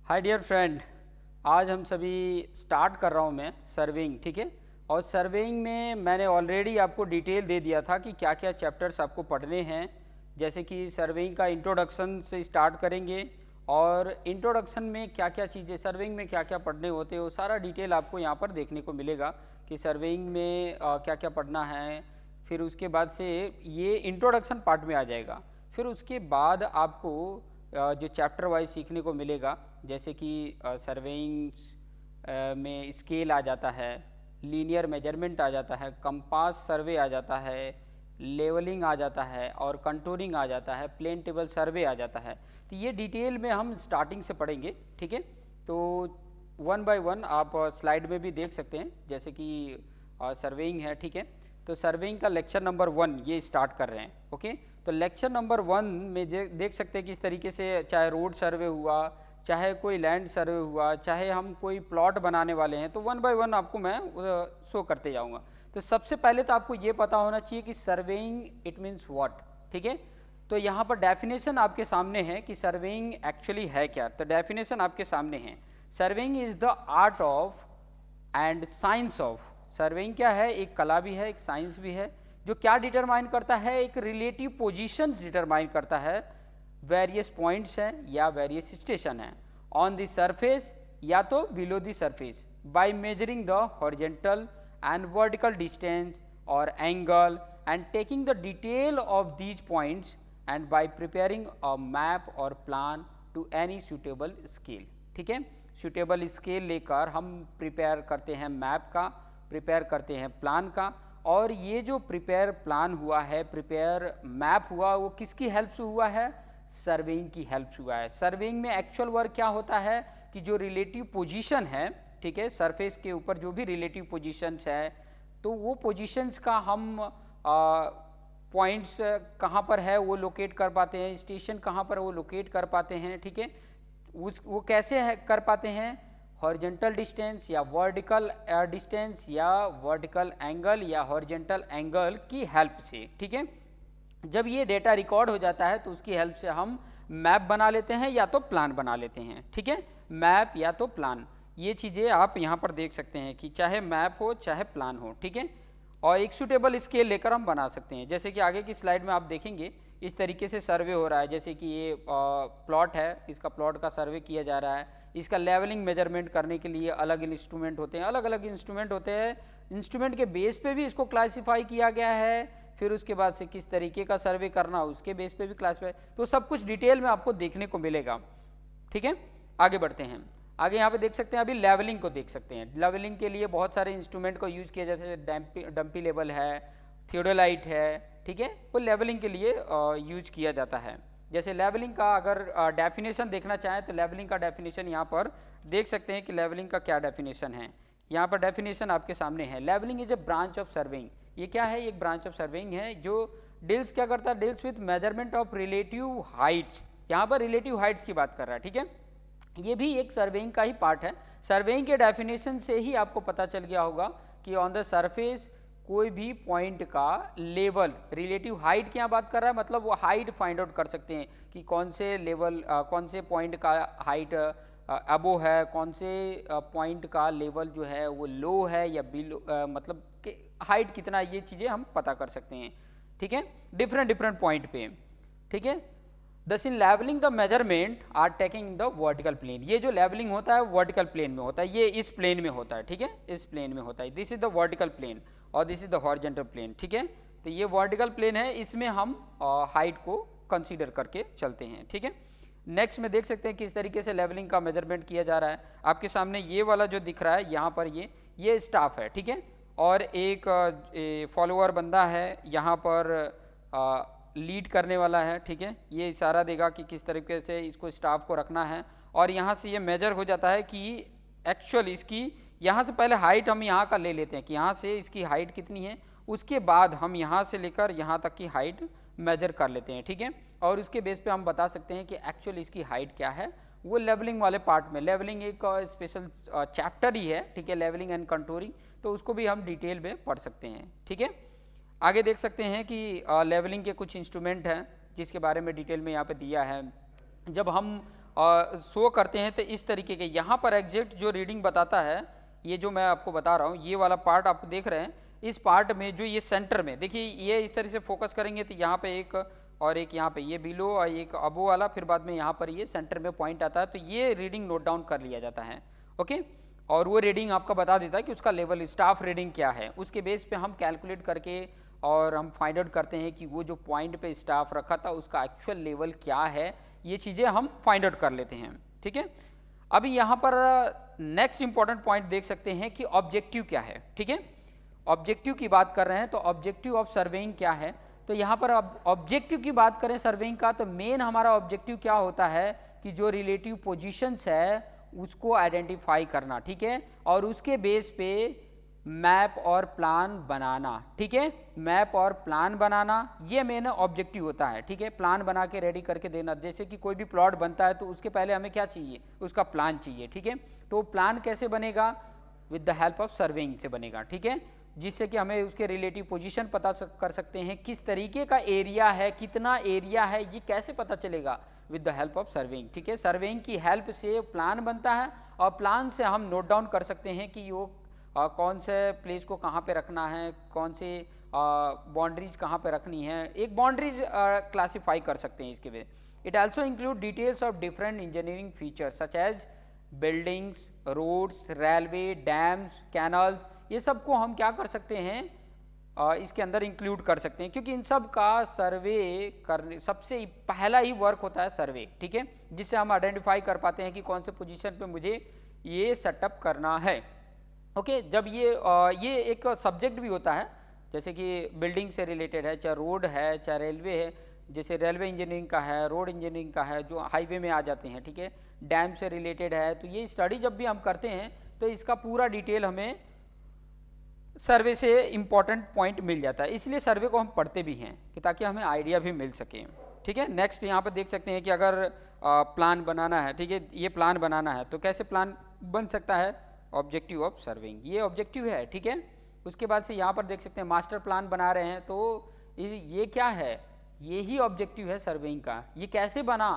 Hi dear friend, आज हम सभी स्टार्ट कर रहा हूँ मैं सर्वेइंग, ठीक है। और सर्वेइंग में मैंने ऑलरेडी आपको डिटेल दे दिया था कि क्या क्या चैप्टर्स आपको पढ़ने हैं। जैसे कि सर्वेइंग का इंट्रोडक्शन से स्टार्ट करेंगे और इंट्रोडक्शन में क्या क्या चीज़ें, सर्वेइंग में क्या क्या पढ़ने होते हैं, वो सारा डिटेल आपको यहाँ पर देखने को मिलेगा कि सर्वेइंग में क्या क्या पढ़ना है। फिर उसके बाद से ये इंट्रोडक्शन पार्ट में आ जाएगा। फिर उसके बाद आपको जो चैप्टर वाइज सीखने को मिलेगा, जैसे कि सर्वेइंग में स्केल आ जाता है, लीनियर मेजरमेंट आ जाता है, कंपास सर्वे आ जाता है, लेवलिंग आ जाता है और कंटूरिंग आ जाता है, प्लेन टेबल सर्वे आ जाता है। तो ये डिटेल में हम स्टार्टिंग से पढ़ेंगे, ठीक है। तो वन बाय वन आप स्लाइड में भी देख सकते हैं, जैसे कि सर्वेइंग है, ठीक है। तो सर्वेइंग का लेक्चर नंबर 1 ये स्टार्ट कर रहे हैं, ओके। तो लेक्चर नंबर 1 में देख सकते हैं किस तरीके से, चाहे रोड सर्वे हुआ, चाहे कोई लैंड सर्वे हुआ, चाहे हम कोई प्लॉट बनाने वाले हैं, तो वन बाय वन आपको मैं शो करते जाऊंगा। तो सबसे पहले तो आपको ये पता होना चाहिए कि सर्वेइंग इट मीन्स व्हाट, ठीक है। तो यहाँ पर डेफिनेशन आपके सामने है कि सर्वेइंग एक्चुअली है क्या। तो डेफिनेशन आपके सामने है, surveying is the art of and science of. Surveying क्या है, एक कला भी है, एक साइंस भी है, जो क्या डिटरमाइन करता है, एक रिलेटिव पोजीशंस डिटरमाइन करता है। वेरियस पॉइंट्स हैं या वेरियस स्टेशन हैं ऑन द सरफेस या तो below the surface, by measuring the horizontal and vertical distance और angle and taking the detail of these points and by preparing a map और plan to any suitable scale, ठीक है। Suitable scale लेकर हम prepare करते हैं map का, prepare करते हैं प्लान का। और ये जो प्रिपेयर प्लान हुआ है, प्रिपेयर मैप हुआ, वो किसकी हेल्प से हुआ है, सर्वेइंग की हेल्प से हुआ है। सर्वेइंग में एक्चुअल वर्क क्या होता है कि जो रिलेटिव पोजीशन है, ठीक है, सरफेस के ऊपर जो भी रिलेटिव पोजीशंस है, तो वो पोजीशंस का हम पॉइंट्स कहाँ पर है वो लोकेट कर पाते हैं, स्टेशन कहाँ पर वो लोकेट कर पाते हैं, ठीक है। वो कैसे है कर पाते हैं, हॉरिजेंटल डिस्टेंस या वर्टिकल डिस्टेंस या वर्टिकल एंगल या हॉरिजेंटल एंगल की हेल्प से, ठीक है। जब ये डेटा रिकॉर्ड हो जाता है तो उसकी हेल्प से हम मैप बना लेते हैं या तो प्लान बना लेते हैं, ठीक है। मैप या तो प्लान, ये चीज़ें आप यहाँ पर देख सकते हैं कि चाहे मैप हो चाहे प्लान हो, ठीक है। और एक सूटेबल स्केल लेकर हम बना सकते हैं। जैसे कि आगे की स्लाइड में आप देखेंगे इस तरीके से सर्वे हो रहा है। जैसे कि ये प्लॉट है, इसका प्लॉट का सर्वे किया जा रहा है। इसका लेवलिंग मेजरमेंट करने के लिए अलग इंस्ट्रूमेंट होते हैं, अलग अलग इंस्ट्रूमेंट होते हैं। इंस्ट्रूमेंट के बेस पे भी इसको क्लासीफाई किया गया है। फिर उसके बाद से किस तरीके का सर्वे करना, उसके बेस पे भी क्लासीफाई, तो सब कुछ डिटेल में आपको देखने को मिलेगा, ठीक है। आगे बढ़ते हैं। आगे यहाँ पे देख सकते हैं, अभी लेवलिंग को देख सकते हैं। लेवलिंग के लिए बहुत सारे इंस्ट्रूमेंट को यूज़ किया जाता है, जैसे डंपी लेवल है, थियोडोलाइट है, ठीक है। वो लेवलिंग के लिए यूज किया जाता है। जैसे लेवलिंग का अगर डेफिनेशन देखना चाहें तो लेवलिंग का डेफिनेशन यहाँ पर देख सकते हैं कि लेवलिंग का क्या डेफिनेशन है। यहाँ पर डेफिनेशन आपके सामने है, levelling is a branch of surveying. ये क्या है, एक ब्रांच ऑफ सर्वेइंग है जो डील्स क्या करता है, deals with measurement of relative height. यहाँ पर रिलेटिव हाइट्स की बात कर रहा है, ठीक है। ये भी एक सर्वेइंग का ही पार्ट है। सर्वेइंग के डेफिनेशन से ही आपको पता चल गया होगा कि ऑन द सरफेस कोई भी पॉइंट का लेवल, रिलेटिव हाइट की यहाँ बात कर रहा है, मतलब वो हाइट फाइंड आउट कर सकते हैं कि कौन से लेवल, कौन से पॉइंट का हाइट अबो है, कौन से पॉइंट का लेवल जो है वो लो है या बिलो, मतलब कि हाइट कितना, ये चीज़ें हम पता कर सकते हैं, ठीक है, डिफरेंट डिफरेंट पॉइंट पे, ठीक है। Thus in levelling the measurement are taking the vertical plane. ये जो लेवलिंग होता है वर्टिकल प्लेन में होता है, ये इस प्लेन में होता है, ठीक है, इस प्लेन में होता है। This is the vertical plane और this is the horizontal plane, ठीक है। तो ये वर्टिकल प्लेन है, इसमें हम हाइट को कंसीडर करके चलते हैं, ठीक है। नेक्स्ट में देख सकते हैं किस तरीके से लेवलिंग का मेजरमेंट किया जा रहा है। आपके सामने ये वाला जो दिख रहा है यहाँ पर, ये स्टाफ है, ठीक है। और एक फॉलोअर बंदा है यहाँ पर, लीड करने वाला है, ठीक है। ये इशारा देगा कि किस तरीके से इसको स्टाफ को रखना है। और यहाँ से ये मेजर हो जाता है कि एक्चुअल इसकी, यहाँ से पहले हाइट हम यहाँ का ले लेते हैं कि यहाँ से इसकी हाइट कितनी है, उसके बाद हम यहाँ से लेकर यहाँ तक की हाइट मेजर कर लेते हैं, ठीक है। और उसके बेस पे हम बता सकते हैं कि एक्चुअल इसकी हाइट क्या है। वो लेवलिंग वाले पार्ट में, लेवलिंग एक स्पेशल चैप्टर ही है, ठीक है, लेवलिंग एंड कंटूरिंग, तो उसको भी हम डिटेल में पढ़ सकते हैं, ठीक है। आगे देख सकते हैं कि लेवलिंग के कुछ इंस्ट्रूमेंट हैं जिसके बारे में डिटेल में यहाँ पे दिया है। जब हम शो करते हैं तो इस तरीके के यहाँ पर एग्जैक्ट जो रीडिंग बताता है, ये जो मैं आपको बता रहा हूँ, ये वाला पार्ट आप देख रहे हैं, इस पार्ट में जो ये सेंटर में देखिए, ये इस तरह से फोकस करेंगे तो यहाँ पे एक और एक यहाँ पे ये बिलो और एक अबो वाला, फिर बाद में यहाँ पर ये सेंटर में पॉइंट आता है, तो ये रीडिंग नोट डाउन कर लिया जाता है। ओके, और वो रीडिंग आपका बता देता है कि उसका लेवल स्टाफ रीडिंग क्या है, उसके बेस पे हम कैलकुलेट करके और हम फाइंड आउट करते हैं कि वो जो पॉइंट पे स्टाफ रखा था उसका एक्चुअल लेवल क्या है, ये चीज़ें हम फाइंड आउट कर लेते हैं। ठीक है, अभी यहाँ पर नेक्स्ट इंपॉर्टेंट पॉइंट देख सकते हैं कि ऑब्जेक्टिव क्या है। ठीक है, ऑब्जेक्टिव की बात कर रहे हैं तो ऑब्जेक्टिव ऑफ सर्वेइंग क्या है, तो यहाँ पर ऑब्जेक्टिव की बात करें सर्वेइंग का, तो मेन हमारा ऑब्जेक्टिव क्या होता है कि जो रिलेटिव पोजीशंस है उसको आइडेंटिफाई करना। ठीक है, और उसके बेस पे मैप और प्लान बनाना। ठीक है, मैप और प्लान बनाना ये मेन ऑब्जेक्टिव होता है। ठीक है, प्लान बना के रेडी करके देना, जैसे कि कोई भी प्लॉट बनता है तो उसके पहले हमें क्या चाहिए, उसका प्लान चाहिए। ठीक है, तो प्लान कैसे बनेगा, with the help of surveying से बनेगा। ठीक है, जिससे कि हमें उसके रिलेटिव पोजीशन पता कर सकते हैं, किस तरीके का एरिया है, कितना एरिया है, ये कैसे पता चलेगा, with the help of surveying. ठीक है, सर्वेइंग की हेल्प से प्लान बनता है और प्लान से हम नोट डाउन कर सकते हैं कि वो कौन से प्लेस को कहाँ पे रखना है, कौन से बाउंड्रीज कहाँ पे रखनी है, एक बाउंड्रीज क्लासीफाई कर सकते हैं इसके वे। It also include details of different engineering features such as buildings, roads, railway, dams, canals, ये सब को हम क्या कर सकते हैं, इसके अंदर इंक्लूड कर सकते हैं, क्योंकि इन सब का सर्वे करने सबसे पहला ही वर्क होता है सर्वे। ठीक है, जिससे हम आइडेंटिफाई कर पाते हैं कि कौन से पोजीशन पे मुझे ये सेटअप करना है। ओके, जब ये एक सब्जेक्ट भी होता है, जैसे कि बिल्डिंग से रिलेटेड है, चाहे रोड है, चाहे रेलवे है, जैसे रेलवे इंजीनियरिंग का है, रोड इंजीनियरिंग का है, जो हाईवे में आ जाते हैं। ठीक है, डैम से रिलेटेड है, तो ये स्टडी जब भी हम करते हैं तो इसका पूरा डिटेल हमें सर्वे से इम्पॉर्टेंट पॉइंट मिल जाता है, इसलिए सर्वे को हम पढ़ते भी हैं कि ताकि हमें आइडिया भी मिल सके। ठीक है, नेक्स्ट यहाँ पर देख सकते हैं कि अगर प्लान बनाना है, ठीक है, ये प्लान बनाना है तो कैसे प्लान बन सकता है, ऑब्जेक्टिव ऑफ सर्वेइंग, ये ऑब्जेक्टिव है। ठीक है, उसके बाद से यहाँ पर देख सकते हैं मास्टर प्लान बना रहे हैं, तो ये क्या है, ये ही ऑब्जेक्टिव है सर्वेइंग का। ये कैसे बना,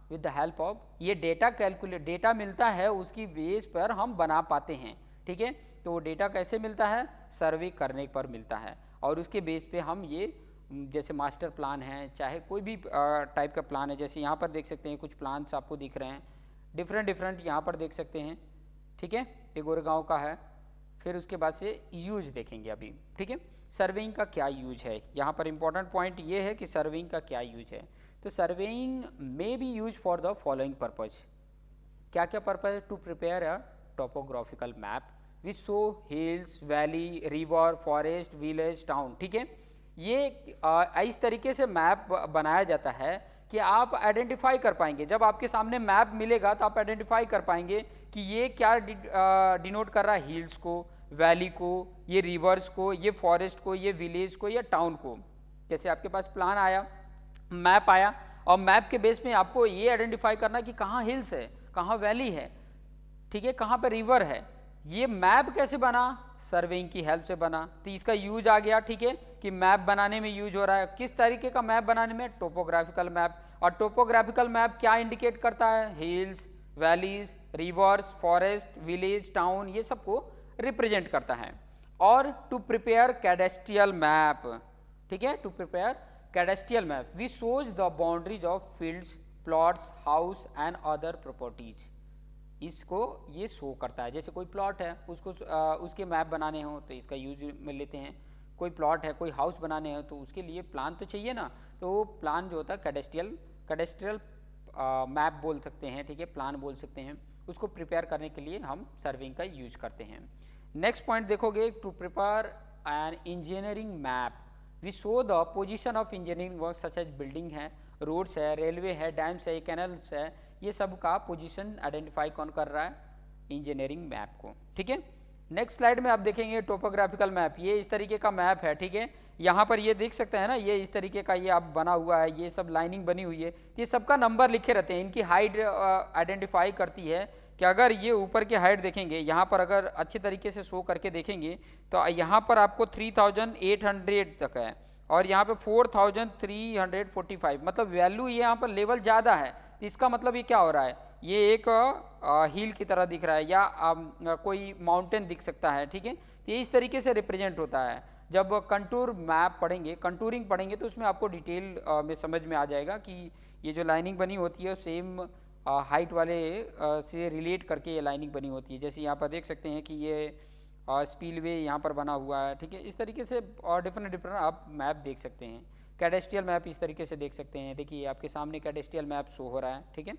विद द हेल्प ऑफ ये डेटा कैलकुलेट, डेटा मिलता है उसकी बेस पर हम बना पाते हैं। ठीक है, तो वो डेटा कैसे मिलता है, सर्वे करने पर मिलता है, और उसके बेस पे हम ये जैसे मास्टर प्लान है, चाहे कोई भी टाइप का प्लान है, जैसे यहाँ पर देख सकते हैं कुछ प्लान्स आपको दिख रहे हैं डिफरेंट यहाँ पर देख सकते हैं। ठीक है, एक गोरेगांव का है, फिर उसके बाद से यूज देखेंगे अभी। ठीक है, सर्वेइंग का क्या यूज है, यहाँ पर इंपॉर्टेंट पॉइंट ये है कि सर्वेइंग का क्या यूज है, तो surveying may be use for the following purpose. क्या क्या purpose, to prepare a topographical map which show hills, valley, river, forest, village, town. ठीक है, ये इस तरीके से मैप बनाया जाता है कि आप आइडेंटिफाई कर पाएंगे, जब आपके सामने मैप मिलेगा तो आप आइडेंटिफाई कर पाएंगे कि ये क्या डिनोट कर रहा है, हिल्स को, वैली को, ये रिवर्स को, ये फॉरेस्ट को, ये विलेज को, या टाउन को। जैसे आपके पास प्लान आया, मैप आया, और मैप के बेस में आपको ये आइडेंटिफाई करना कि कहाँ हिल्स है, कहाँ वैली है, ठीक है, कहाँ पर रिवर है। ये मैप कैसे बना, सर्वेइंग की हेल्प से बना, तो इसका यूज आ गया। ठीक है, कि मैप बनाने में यूज हो रहा है, किस तरीके का मैप बनाने में, टोपोग्राफिकल मैप। और टोपोग्राफिकल मैप क्या इंडिकेट करता है, hills, valleys, reverse, forest, village, town, ये सबको रिप्रेजेंट करता है। और टू प्रिपेयर कैडेस्ट्रियल मैप, ठीक है, to prepare cadastral map which shows the boundaries of fields, plots, house and other properties. इसको ये शो करता है, जैसे कोई प्लॉट है उसको उसके मैप बनाने हो तो इसका यूज में लेते हैं, कोई प्लॉट है, कोई हाउस बनाने हो तो उसके लिए प्लान तो चाहिए ना, तो वो प्लान जो होता है कैडेस्ट्रियल मैप बोल सकते हैं। ठीक है, प्लान बोल सकते हैं, उसको प्रिपेयर करने के लिए हम सर्वेइंग का यूज करते हैं। नेक्स्ट पॉइंट देखोगे, to prepare an engineering map we show the position of engineering work such as building है, रोड्स है, रेलवे है, डैम्स है, कैनल्स है, ये सब का पोजीशन आइडेंटिफाई कौन कर रहा है, इंजीनियरिंग मैप को। ठीक है, नेक्स्ट स्लाइड में आप देखेंगे टोपोग्राफिकल मैप, ये इस तरीके का मैप है। ठीक है, यहाँ पर ये देख सकते हैं ना, ये इस तरीके का ये आप बना हुआ है, ये सब लाइनिंग बनी हुई है, ये सबका नंबर लिखे रहते हैं, इनकी हाइट आइडेंटिफाई करती है कि अगर ये ऊपर की हाइट देखेंगे, यहाँ पर अगर अच्छे तरीके से शो करके देखेंगे तो यहाँ पर आपको 3800 तक है, और यहाँ पे 4345, मतलब वैल्यू ये यहाँ पर लेवल ज़्यादा है, तो इसका मतलब ये क्या हो रहा है, ये एक हिल की तरह दिख रहा है या कोई माउंटेन दिख सकता है, ठीक है। तो ये इस तरीके से रिप्रेजेंट होता है। जब कंटूर मैप पढ़ेंगे, कंटूरिंग पढ़ेंगे, तो उसमें आपको डिटेल में समझ में आ जाएगा कि ये जो लाइनिंग बनी होती है सेम हाइट वाले से रिलेट करके ये लाइनिंग बनी होती है। जैसे यहाँ पर देख सकते हैं कि ये स्पीलवे यहाँ पर बना हुआ है, ठीक है। इस तरीके से डिफरेंट डिफरेंट आप मैप देख सकते हैं। कैडेस्ट्रियल मैप इस तरीके से देख सकते हैं, देखिए आपके सामने कैडेस्ट्रियल मैप शो हो रहा है, ठीक है।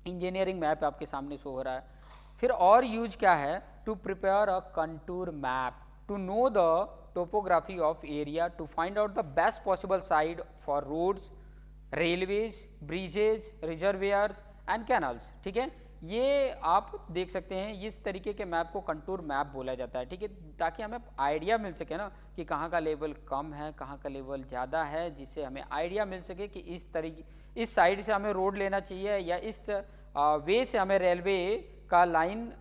इंजीनियरिंग मैप आपके सामने शो हो रहा है। फिर और यूज क्या है, to prepare a contour map to know the topography of area, to find out the best possible side for roads, railways, bridges, reservoir and canals, ठीक है। ये आप देख सकते हैं, इस तरीके के मैप को कंटूर मैप बोला जाता है, ठीक है, ताकि हमें आइडिया मिल सके ना कि कहाँ का लेवल कम है, कहाँ का लेवल ज़्यादा है, जिससे हमें आइडिया मिल सके कि इस तरीके, इस साइड से हमें रोड लेना चाहिए या इस वे से हमें रेलवे का लाइन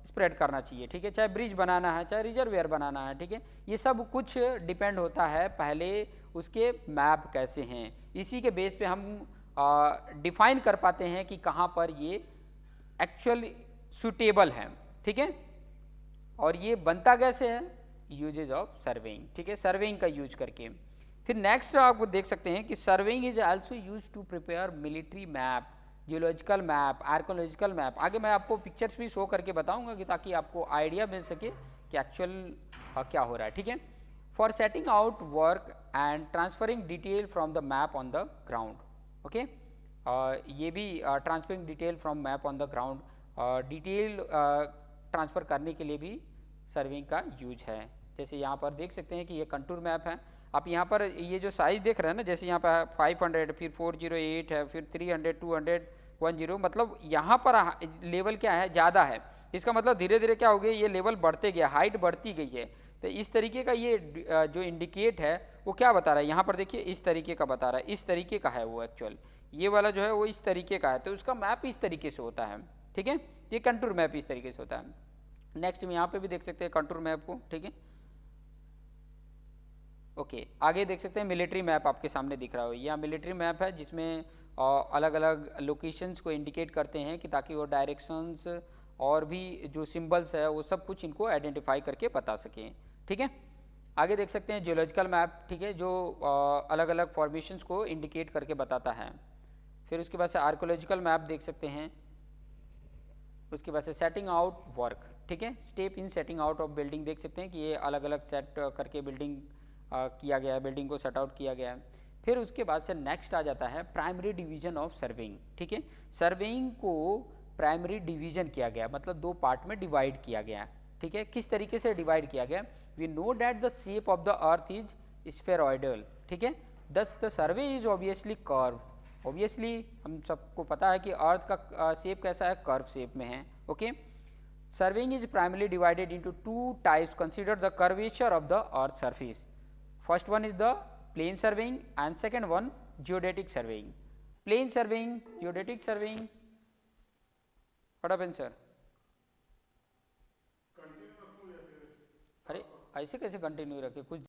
स्प्रेड करना चाहिए, ठीक है। चाहे ब्रिज बनाना है, चाहे रिजर्वेयर बनाना है, ठीक है। ये सब कुछ डिपेंड होता है पहले उसके मैप कैसे हैं, इसी के बेस पे हम डिफाइन कर पाते हैं कि कहाँ पर ये एक्चुअल सुटेबल है, ठीक है। और ये बनता कैसे है, यूजेज ऑफ सर्वेइंग, ठीक है, सर्वेइंग का यूज करके। फिर नेक्स्ट आप देख सकते हैं कि surveying is also use to prepare military map, geological map, archaeological map. आगे मैं आपको पिक्चर्स भी शो करके बताऊंगा कि ताकि आपको आइडिया मिल सके कि एक्चुअल क्या हो रहा है, ठीक है। For setting out work and transferring detail from the map on the ground, okay. ये भी transferring detail from map on the ground, detail transfer करने के लिए भी सर्विंग का यूज है। जैसे यहाँ पर देख सकते हैं कि ये कंटूर मैप है। आप यहाँ पर ये जो साइज देख रहे हैं ना, जैसे यहाँ पर 500, फिर 408 है, फिर 300, 200, 10, मतलब यहाँ पर लेवल क्या है, ज़्यादा है। इसका मतलब धीरे धीरे क्या हो गया, ये लेवल बढ़ते गया, हाइट बढ़ती गई है। तो इस तरीके का ये जो इंडिकेट है वो क्या बता रहा है, यहाँ पर देखिए इस तरीके का बता रहा है, इस तरीके का है वो एक्चुअल, ये वाला जो है वो इस तरीके का है, तो उसका मैप इस तरीके से होता है, ठीक है। ये कंटूर मैप इस तरीके से होता है। नेक्स्ट में यहाँ पे भी देख सकते हैं कंटूर मैप को, ठीक है। ओके, आगे देख सकते हैं मिलिट्री मैप आपके सामने दिख रहा हो, यह मिलिट्री मैप है जिसमें अलग अलग लोकेशंस को इंडिकेट करते हैं कि ताकि वो डायरेक्शंस और भी जो सिंबल्स है वो सब कुछ इनको आइडेंटिफाई करके बता सकें, ठीक है। आगे देख सकते हैं जियोलॉजिकल मैप, ठीक है, जो अलग अलग फॉर्मेशंस को इंडिकेट करके बताता है। फिर उसके बाद से आर्कोलॉजिकल मैप देख सकते हैं। उसके बाद से सेटिंग आउट वर्क, ठीक है, step in setting out of building देख सकते हैं कि ये अलग अलग सेट करके बिल्डिंग किया गया है, बिल्डिंग को सेट आउट किया गया है। फिर उसके बाद से नेक्स्ट आ जाता है प्राइमरी डिवीजन ऑफ सर्वेइंग, ठीक है। सर्वेइंग को प्राइमरी डिवीजन किया गया, मतलब दो पार्ट में डिवाइड किया गया, ठीक है। किस तरीके से डिवाइड किया गया, we know that the shape of the earth is spheroidal, ठीक है, thus the survey is obviously curve. Obviously हम सबको पता है कि अर्थ का शेप कैसा है, कर्व शेप में है, okay. Surveying is primarily divided into two types, consider the curvature of the earth surface. First one is the plane surveying and second one geodetic surveying. Plane surveying, geodetic surveying, what happened sir? अरे ऐसे कैसे continue रखे, कुछ